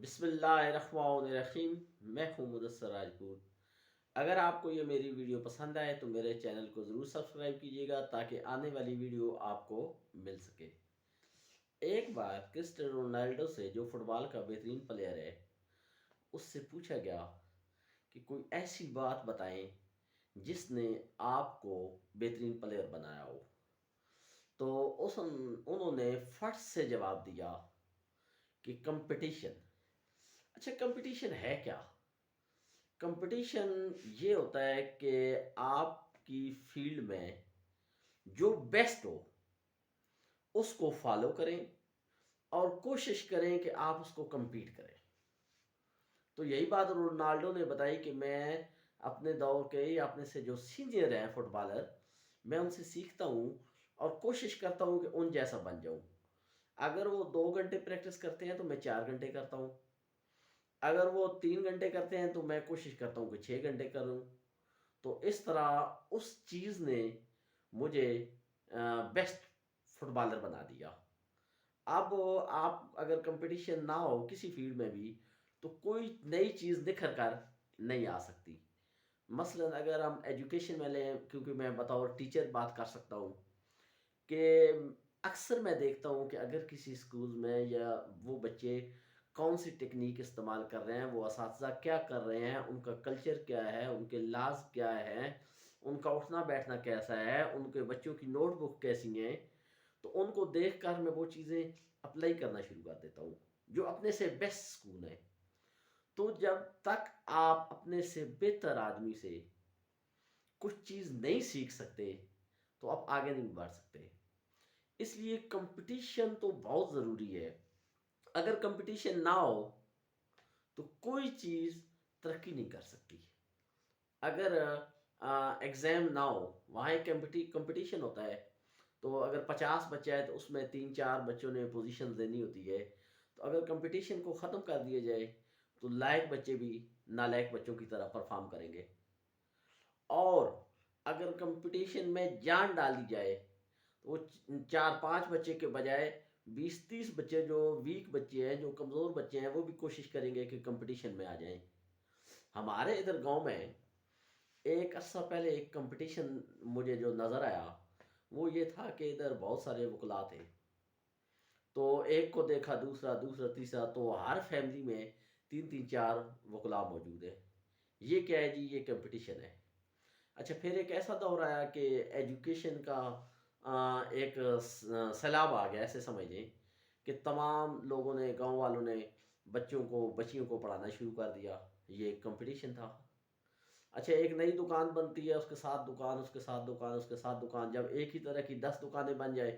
بسم اللہ الرحمن الرحیم۔ میں ہوں مدثر راجپوت۔ اگر آپ کو یہ میری ویڈیو پسند آئے تو میرے چینل کو ضرور سبسکرائب کیجیے گا تاکہ آنے والی ویڈیو آپ کو مل سکے۔ ایک بار کرسٹیانو رونالڈو سے، جو فٹ بال کا بہترین پلیئر ہے، اس سے پوچھا گیا کہ کوئی ایسی بات بتائیں جس نے آپ کو بہترین پلیئر بنایا ہو۔ تو انہوں نے فٹ سے جواب دیا کہ کمپٹیشن۔ اچھا، کمپٹیشن ہے کیا؟ کمپٹیشن یہ ہوتا ہے کہ آپ کی فیلڈ میں جو بیسٹ ہو اس کو فالو کریں اور کوشش کریں کہ آپ اس کو کمپیٹ کریں۔ تو یہی بات رونالڈو نے بتائی کہ میں اپنے دور کے یا اپنے سے جو سینئر ہیں فٹ بالر، میں ان سے سیکھتا ہوں اور کوشش کرتا ہوں کہ ان جیسا بن جاؤں۔ اگر وہ 2 گھنٹے پریکٹس کرتے ہیں تو میں 4 گھنٹے کرتا ہوں، اگر وہ 3 گھنٹے کرتے ہیں تو میں کوشش کرتا ہوں کہ 6 گھنٹے کروں۔ تو اس طرح اس چیز نے مجھے بیسٹ فٹ بالر بنا دیا۔ اب آپ اگر کمپٹیشن نہ ہو کسی فیلڈ میں بھی تو کوئی نئی چیز نکھر کر نہیں آ سکتی۔ مثلاً اگر ہم ایجوکیشن میں لیں، کیونکہ میں بطور ٹیچر بات کر سکتا ہوں، کہ اکثر میں دیکھتا ہوں کہ اگر کسی اسکول میں یا وہ بچے کون سی ٹیکنیک استعمال کر رہے ہیں، وہ اساتذہ کیا کر رہے ہیں، ان کا کلچر کیا ہے، ان کے لاز کیا ہیں، ان کا اٹھنا بیٹھنا کیسا ہے، ان کے بچوں کی نوٹ بک کیسی ہیں، تو ان کو دیکھ کر میں وہ چیزیں اپلائی کرنا شروع کر دیتا ہوں جو اپنے سے بیسٹ اسکول ہیں۔ تو جب تک آپ اپنے سے بہتر آدمی سے کچھ چیز نہیں سیکھ سکتے تو آپ آگے نہیں بڑھ سکتے۔ اس لیے کمپٹیشن تو بہت ضروری ہے۔ اگر کمپٹیشن نہ ہو تو کوئی چیز ترقی نہیں کر سکتی۔ اگر ایگزام نہ ہو، وہاں ایک کمپٹیشن ہوتا ہے، تو اگر 50 بچے آئے تو اس میں 3 4 بچوں نے پوزیشن دینی ہوتی ہے۔ تو اگر کمپٹیشن کو ختم کر دیا جائے تو لائق بچے بھی نالائق بچوں کی طرح پرفارم کریں گے، اور اگر کمپٹیشن میں جان ڈالی جائے تو وہ 4 5 بچے کے بجائے 20 30 بچے، جو ویک بچے ہیں، جو کمزور بچے ہیں، وہ بھی کوشش کریں گے کہ کمپٹیشن میں آ جائیں۔ ہمارے ادھر گاؤں میں ایک عرصہ پہلے ایک کمپٹیشن مجھے جو نظر آیا وہ یہ تھا کہ ادھر بہت سارے وکلا تھے، تو ایک کو دیکھا دوسرا، دوسرا تیسرا، تو ہر فیملی میں 3 3 4 وکلا موجود ہیں۔ یہ کیا ہے جی؟ یہ کمپٹیشن ہے۔ اچھا، پھر ایک ایسا دور آیا کہ ایجوکیشن کا ایک سیلاب آ گیا، ایسے سمجھیں کہ تمام لوگوں نے، گاؤں والوں نے بچوں کو، بچیوں کو پڑھانا شروع کر دیا۔ یہ ایک کمپٹیشن تھا۔ اچھا، ایک نئی دکان بنتی ہے، اس کے ساتھ دکان، اس کے ساتھ دکان، اس کے ساتھ دکان، جب ایک ہی طرح کی 10 دکانیں بن جائے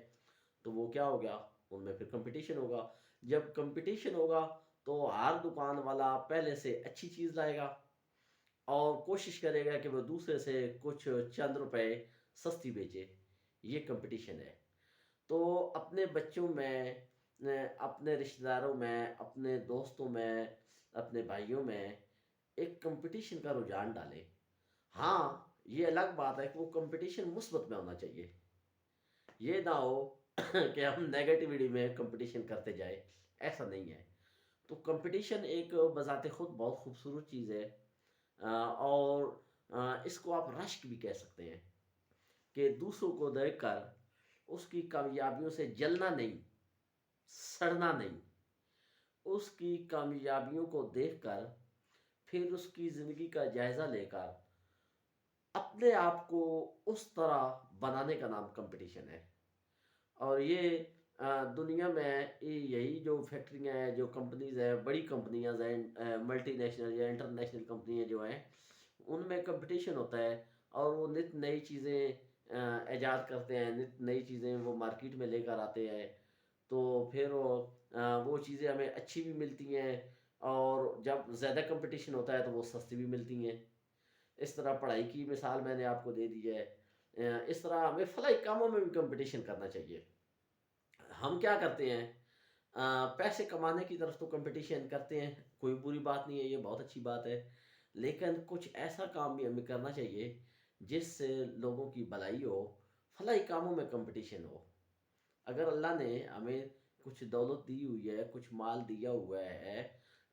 تو وہ کیا ہو گیا؟ ان میں پھر کمپٹیشن ہوگا۔ جب کمپٹیشن ہوگا تو ہر دکان والا پہلے سے اچھی چیز لائے گا اور کوشش کرے گا کہ وہ دوسرے سے کچھ چند روپے سستی بیچے۔ یہ کمپٹیشن ہے۔ تو اپنے بچوں میں، اپنے رشتہ داروں میں، اپنے دوستوں میں، اپنے بھائیوں میں ایک کمپٹیشن کا رجحان ڈالے۔ ہاں، یہ الگ بات ہے کہ وہ کمپٹیشن مثبت میں ہونا چاہیے، یہ نہ ہو کہ ہم نیگیٹیوٹی میں کمپٹیشن کرتے جائیں، ایسا نہیں ہے۔ تو کمپٹیشن ایک بذات خود بہت خوبصورت چیز ہے، اور اس کو آپ رشک بھی کہہ سکتے ہیں، کہ دوسروں کو دیکھ کر اس کی کامیابیوں سے جلنا نہیں، سڑنا نہیں، اس کی کامیابیوں کو دیکھ کر پھر اس کی زندگی کا جائزہ لے کر اپنے آپ کو اس طرح بنانے کا نام کمپٹیشن ہے۔ اور یہ دنیا میں یہی جو فیکٹریاں ہیں، جو کمپنیز ہیں، بڑی کمپنیاں ہیں، ملٹی نیشنل یا انٹرنیشنل کمپنیاں جو ہیں، ان میں کمپٹیشن ہوتا ہے، اور وہ نت نئی چیزیں ایجاد کرتے ہیں، نت نئی چیزیں وہ مارکیٹ میں لے کر آتے ہیں، تو پھر وہ چیزیں ہمیں اچھی بھی ملتی ہیں، اور جب زیادہ کمپٹیشن ہوتا ہے تو وہ سستی بھی ملتی ہیں۔ اس طرح پڑھائی کی مثال میں نے آپ کو دے دی ہے۔ اس طرح ہمیں فلاحی کاموں میں بھی کمپٹیشن کرنا چاہیے۔ ہم کیا کرتے ہیں؟ پیسے کمانے کی طرف تو کمپٹیشن کرتے ہیں، کوئی بری بات نہیں ہے، یہ بہت اچھی بات ہے، لیکن کچھ ایسا کام بھی ہمیں کرنا چاہیے جس سے لوگوں کی بھلائی ہو، فلاحی کاموں میں کمپٹیشن ہو۔ اگر اللہ نے ہمیں کچھ دولت دی ہوئی ہے، کچھ مال دیا ہوا ہے،